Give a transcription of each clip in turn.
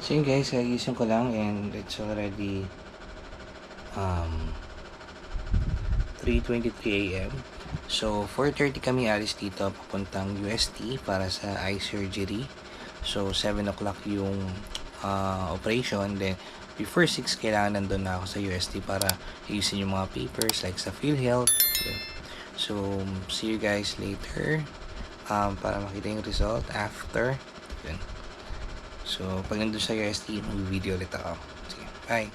So yun guys, gising ko lang and it's already 3:23 a.m. So 4:30 kami alis dito papuntang UST para sa eye surgery. So 7 o'clock yung operation. Then before 6 kailangan nandun na ako sa UST para ayusin yung mga papers like sa PhilHealth. So see you guys later para makita yung result after. Yun. So, pag nandun sa UST, mag-video ulit ako. Sige, bye!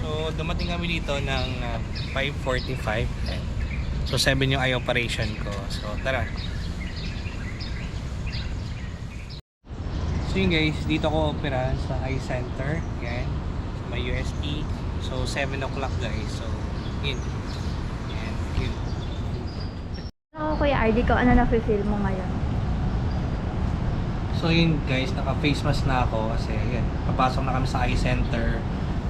So, dumating kami dito ng 5:45. So, 7 yung eye operation ko. So, tara. So, yun guys, dito ko opera sa eye center. Yan. Sa may UST. So, 7 o'clock guys. So, yun. Yan. Yun. Ako, Kuya RD ko, ano na-feel mo ngayon? So, yun guys, naka-face mask na ako kasi, yun, papasok na kami sa eye center.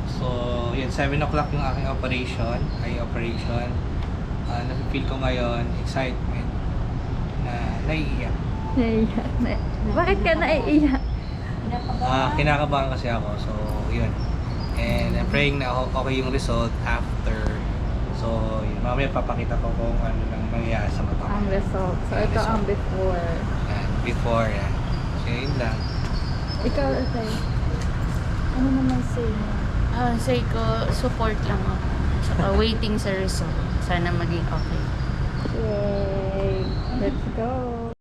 So, yun, 7 o'clock yung aking operation, eye operation. Nafe-feel ko ngayon, excitement, na naiiyak. Naiiyak. Bakit ka naiiyak? Kinakabahan kasi ako, so yun. And I'm praying na okay yung result after. So, yun, mamaya papakita ko kung ano nang mangyayari sa mata ko. Ang result. So, ito ang before. Yan, before, yan. So, yun lang. Ikaw, Atay, ano naman say mo? Say ko, support lang ako. Saka waiting sa result. Sana maging okay. Yay! Let's go!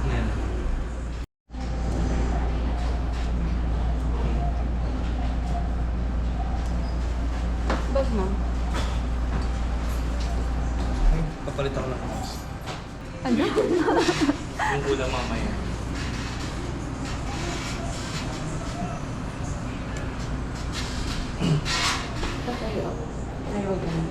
Yan. Bag mo? Ay, papalit ako ng mask. Ano? Yung ulang mamaya. Patayo. Ayaw lang.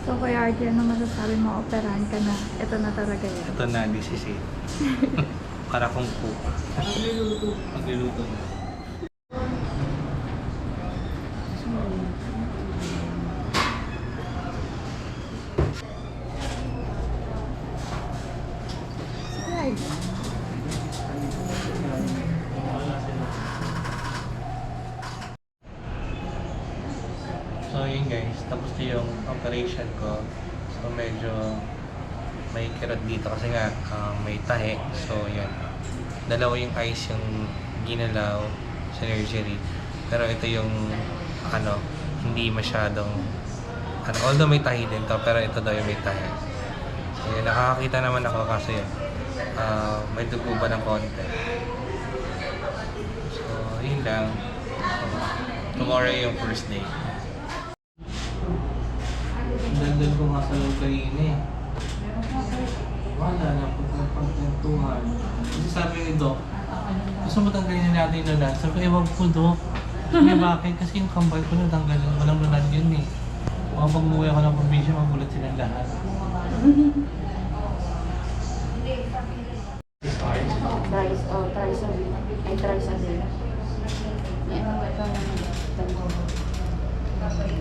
So, Kuya RD, ano masasabi mo? Operahan ka na. Ito na talaga yun. Ito na, this is it. Para kung po. Magluluto na. Right. So yun guys, tapos na yung operation ko. So medyo may kirot dito kasi nga may tahe. So yun, dalawa yung eyes yung ginalaw sa surgery. Pero ito yung hindi masyadong although may tahi din to, pero ito daw yung may tahi. So yun, nakakakita naman ako kasi may dugo ba ng konti. So yun lang. So, tomorrow yung first day. sa loob kanina eh. Wala na, pagkakwentuhan. Kasi sabi ni Doc, gusto mo tanggalin na natin yung lahat. Sabi ko, ewan ko Doc. Sabi bakit? Kasi yung kambal ko natanggalin. Walang lunad yun eh. Kung pag umuwi ako ng probinsya, magulat silang lahat. Thrice a week. Ay, thrice a day. Yan, ito naman.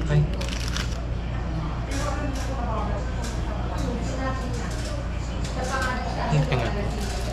Okay. Tingnan nga.